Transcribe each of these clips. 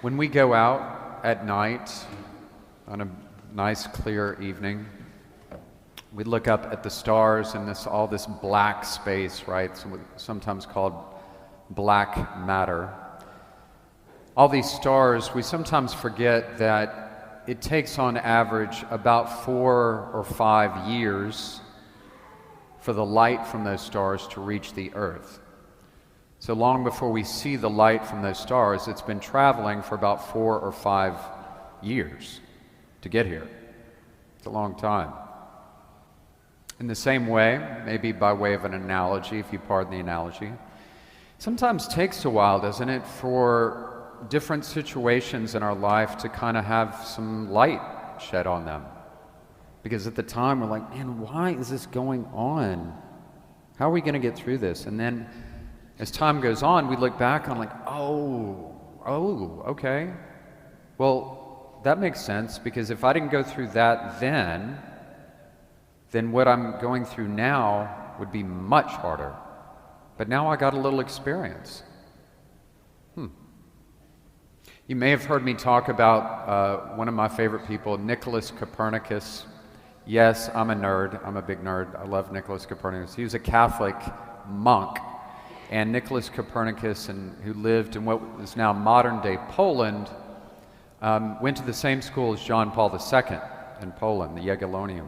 When we go out at night on a nice clear evening, we look up at the stars and all this black space, right? Sometimes called black matter. All these stars, we sometimes forget that it takes on average about 4 or 5 years for the light from those stars to reach the Earth. So long before we see the light from those stars, it's been traveling for about 4 or 5 years to get here. It's a long time. In the same way, maybe by way of an analogy, if you pardon the analogy, sometimes takes a while, doesn't it, for different situations in our life to kind of have some light shed on them. Because at the time we're like, man, why is this going on? How are we going to get through this? And then as time goes on, we look back on like, oh, okay. Well, that makes sense, because if I didn't go through that then what I'm going through now would be much harder. But now I got a little experience. You may have heard me talk about one of my favorite people, Nicholas Copernicus. Yes, I'm a nerd. I'm a big nerd. I love Nicholas Copernicus. He was a Catholic monk. And Nicholas Copernicus, who lived in what is now modern-day Poland, went to the same school as John Paul II in Poland, the Jagiellonian.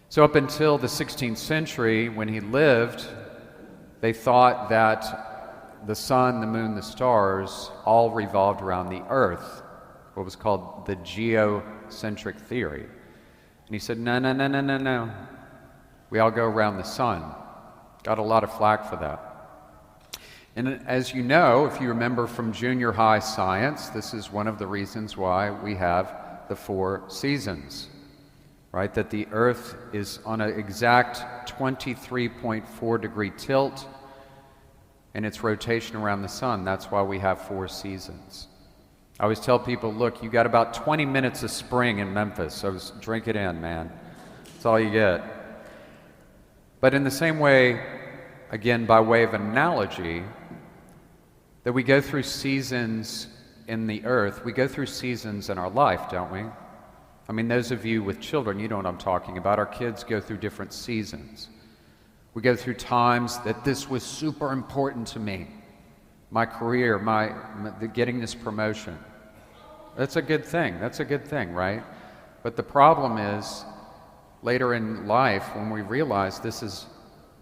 So up until the 16th century, when he lived, they thought that the sun, the moon, the stars all revolved around the Earth, what was called the geocentric theory. And he said, no. We all go around the sun. Got a lot of flack for that. And as you know, if you remember from junior high science, this is one of the reasons why we have the 4 seasons, right? That the Earth is on an exact 23.4 degree tilt in its rotation around the sun. That's why we have 4 seasons. I always tell people, look, you got about 20 minutes of spring in Memphis, so drink it in, man. That's all you get. But in the same way, again, by way of analogy, that we go through seasons in the Earth, we go through seasons in our life, don't we? I mean, those of you with children, you know what I'm talking about. Our kids go through different seasons. We go through times that this was super important to me. My career, getting this promotion. That's a good thing. That's a good thing, right? But the problem is, later in life, when we realize this is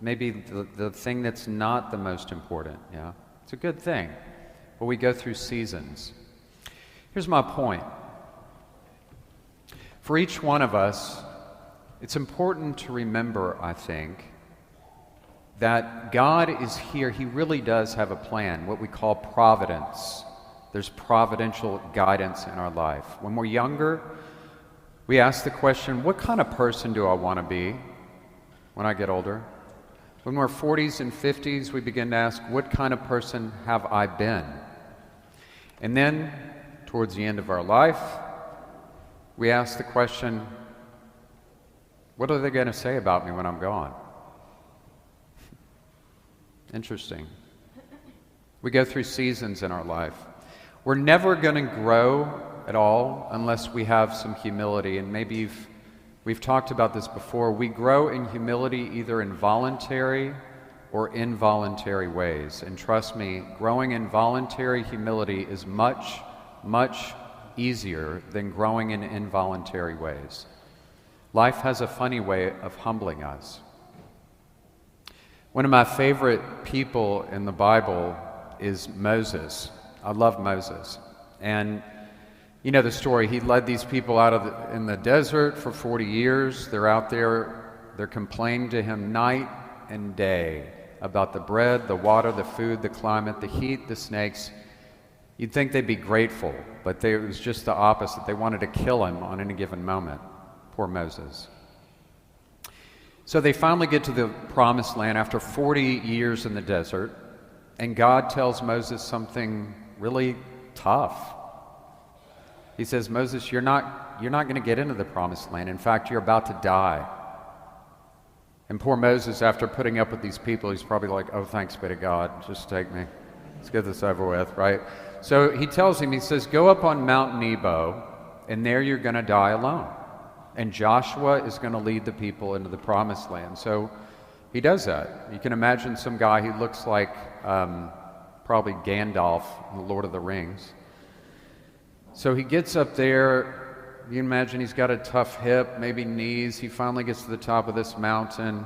maybe the thing that's not the most important, yeah? It's a good thing. But we go through seasons. Here's my point. For each one of us, it's important to remember, I think, that God is here. He really does have a plan, what we call providence. There's providential guidance in our life. When we're younger, we ask the question, what kind of person do I want to be when I get older? When we're 40s and 50s, we begin to ask, what kind of person have I been? And then, towards the end of our life, we ask the question, what are they going to say about me when I'm gone? Interesting. We go through seasons in our life. We're never going to grow at all unless we have some humility, and maybe we've talked about this before. We grow in humility either in voluntary or involuntary ways. And trust me, growing in voluntary humility is much, much easier than growing in involuntary ways. Life has a funny way of humbling us. One of my favorite people in the Bible is Moses. I love Moses. And you know the story. He led these people out in the desert for 40 years. They're out there. They're complaining to him night and day about the bread, the water, the food, the climate, the heat, the snakes. You'd think they'd be grateful, but it was just the opposite. They wanted to kill him on any given moment. Poor Moses. So they finally get to the promised land after 40 years in the desert, and God tells Moses something really tough. He says, Moses, you're not going to get into the promised land. In fact, you're about to die. And poor Moses, after putting up with these people, he's probably like, oh, thanks be to God, just take me. Let's get this over with, right? So he tells him, he says, go up on Mount Nebo, and there you're going to die alone. And Joshua is going to lead the people into the promised land. So he does that. You can imagine some guy who looks like probably Gandalf in The Lord of the Rings. So he gets up there. You can imagine he's got a tough hip, maybe knees. He finally gets to the top of this mountain.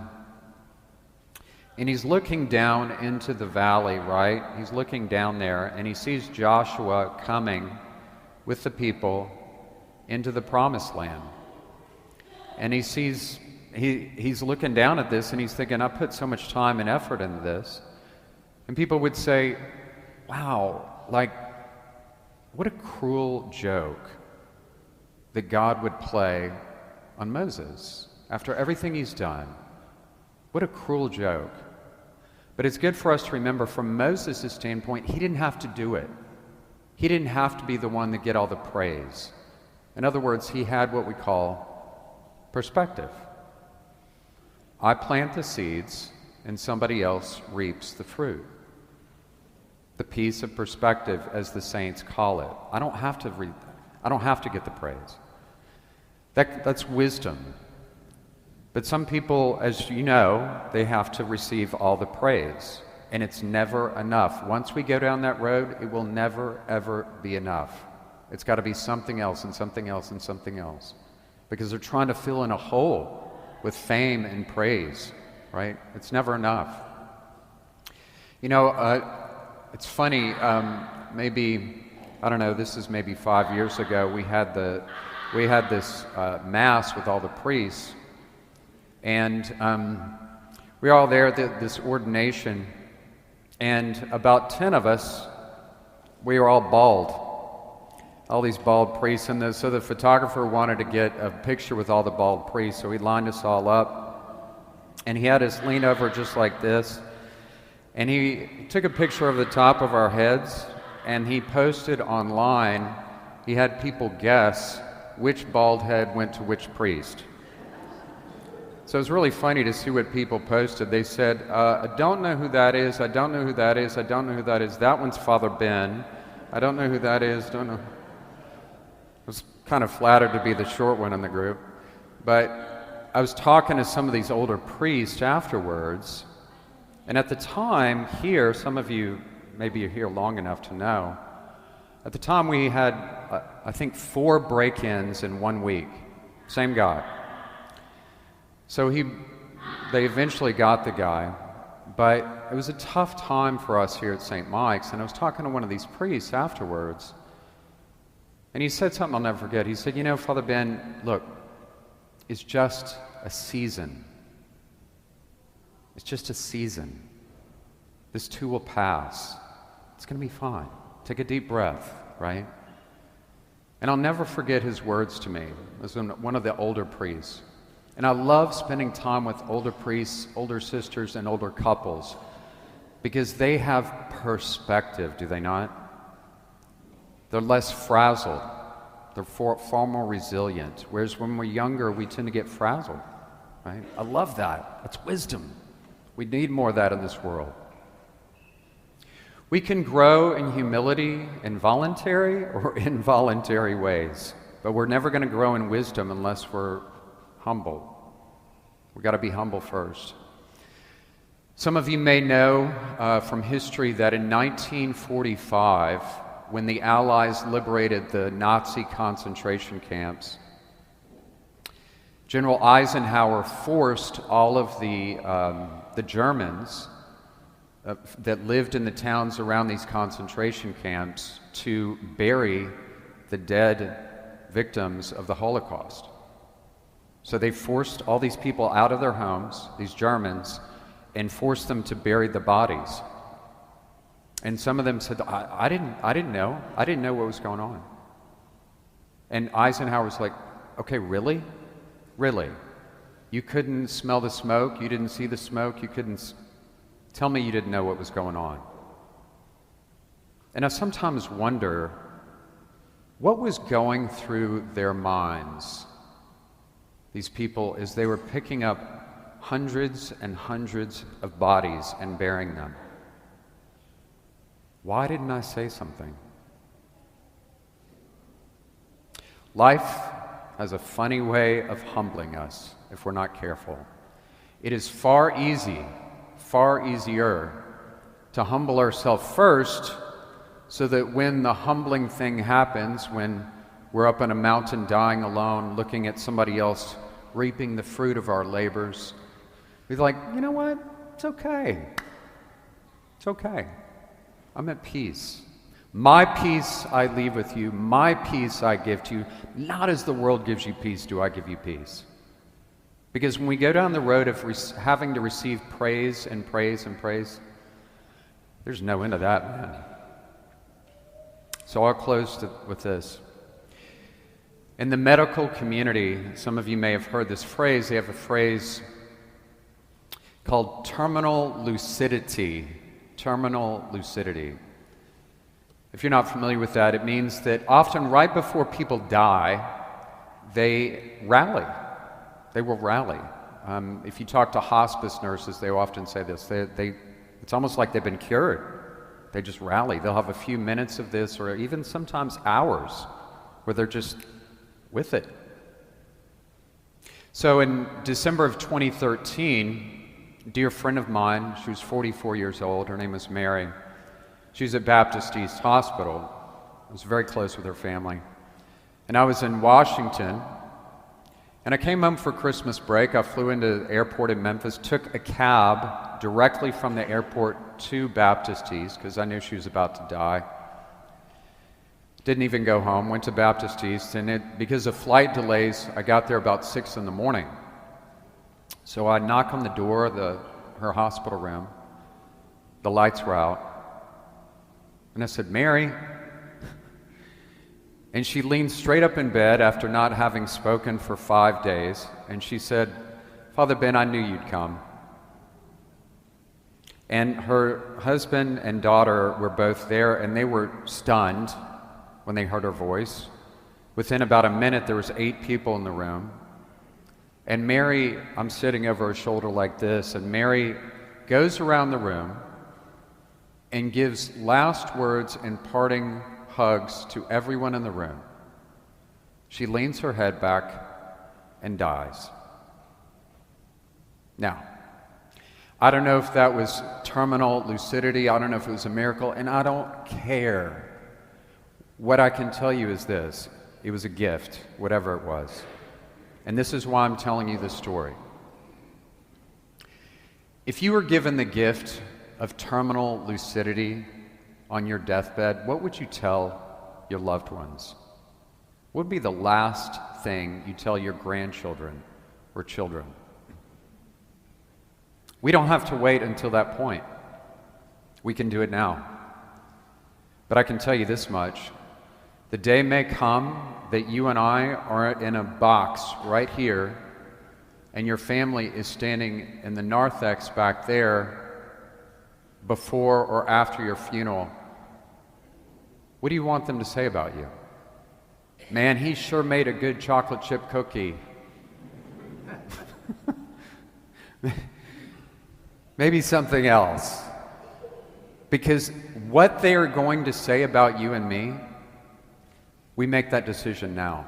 And he's looking down into the valley, right? He's looking down there, and he sees Joshua coming with the people into the promised land. And he sees, he's looking down at this, and he's thinking, I put so much time and effort into this. And people would say, wow, like, what a cruel joke that God would play on Moses after everything he's done. What a cruel joke. But it's good for us to remember from Moses' standpoint, he didn't have to do it. He didn't have to be the one to get all the praise. In other words, he had what we call perspective. I plant the seeds and somebody else reaps the fruit. The piece of perspective, as the saints call it. I don't have to get the praise. That's wisdom. But some people, as you know, they have to receive all the praise. And it's never enough. Once we go down that road, it will never, ever be enough. It's got to be something else and something else and something else. Because they're trying to fill in a hole with fame and praise, right? It's never enough. You know, it's funny, maybe, I don't know, this is maybe 5 years ago, we had this mass with all the priests, and we were all there at this ordination, and about 10 of us, we were all bald. All these bald priests, and so the photographer wanted to get a picture with all the bald priests, so he lined us all up, and he had us lean over just like this, and he took a picture of the top of our heads, and he posted online. He had people guess which bald head went to which priest. So it was really funny to see what people posted. They said, I don't know who that is, I don't know who that is, I don't know who that is, that one's Father Ben, I don't know who that is, don't know. I was kind of flattered to be the short one in the group, but I was talking to some of these older priests afterwards, and at the time here, some of you, maybe you're here long enough to know, at the time we had, I think, 4 break-ins in 1 week, same guy. So they eventually got the guy, but it was a tough time for us here at St. Mike's, and I was talking to one of these priests afterwards, and he said something I'll never forget. He said, you know, Father Ben, look, it's just a season. It's just a season. This too will pass. It's going to be fine. Take a deep breath, right? And I'll never forget his words to me. It was one of the older priests. And I love spending time with older priests, older sisters, and older couples because they have perspective, do they not? They're less frazzled. They're far more resilient. Whereas when we're younger, we tend to get frazzled, right? I love that. That's wisdom. We need more of that in this world. We can grow in humility in voluntary or involuntary ways, but we're never going to grow in wisdom unless we're humble. We've got to be humble first. Some of you may know from history that in 1945, when the Allies liberated the Nazi concentration camps, General Eisenhower forced all of the Germans that lived in the towns around these concentration camps to bury the dead victims of the Holocaust. So they forced all these people out of their homes, these Germans, and forced them to bury the bodies. And some of them said, I didn't know. I didn't know what was going on. And Eisenhower was like, okay, really? Really? You couldn't smell the smoke? You didn't see the smoke? You couldn't... Tell me you didn't know what was going on. And I sometimes wonder, what was going through their minds, these people, as they were picking up hundreds and hundreds of bodies and burying them? Why didn't I say something? Life has a funny way of humbling us if we're not careful. It is far easier to humble ourselves first so that when the humbling thing happens, when we're up on a mountain dying alone, looking at somebody else reaping the fruit of our labors, we're like, you know what? It's okay. It's okay. I'm at peace. My peace I leave with you. My peace I give to you. Not as the world gives you peace, do I give you peace. Because when we go down the road of having to receive praise and praise and praise, there's no end to that, man. So I'll close with this. In the medical community, some of you may have heard this phrase. They have a phrase called terminal lucidity. Terminal lucidity. If you're not familiar with that, it means that often right before people die, they rally. They will rally. If you talk to hospice nurses, they often say this. It's almost like they've been cured. They just rally. They'll have a few minutes of this, or even sometimes hours, where they're just with it. So in December of 2013, a dear friend of mine, she was 44 years old, her name was Mary. She was at Baptist East Hospital. I was very close with her family. And I was in Washington, and I came home for Christmas break. I flew into the airport in Memphis, took a cab directly from the airport to Baptist East, because I knew she was about to die. Didn't even go home, went to Baptist East, and because of flight delays, I got there about 6 in the morning. So I knock on the door of her hospital room. The lights were out. And I said, Mary. And she leaned straight up in bed after not having spoken for 5 days, and she said, Father Ben, I knew you'd come. And her husband and daughter were both there, and they were stunned when they heard her voice. Within about a minute, there was 8 people in the room. And Mary, I'm sitting over her shoulder like this, and Mary goes around the room and gives last words and parting hugs to everyone in the room. She leans her head back and dies. Now, I don't know if that was terminal lucidity, I don't know if it was a miracle, and I don't care. What I can tell you is this: it was a gift, whatever it was. And this is why I'm telling you this story. If you were given the gift of terminal lucidity on your deathbed, what would you tell your loved ones? What would be the last thing you tell your grandchildren or children? We don't have to wait until that point. We can do it now. But I can tell you this much: the day may come that you and I are in a box right here, and your family is standing in the narthex back there before or after your funeral. What do you want them to say about you? Man, he sure made a good chocolate chip cookie. Maybe something else. Because what they are going to say about you and me, we make that decision now.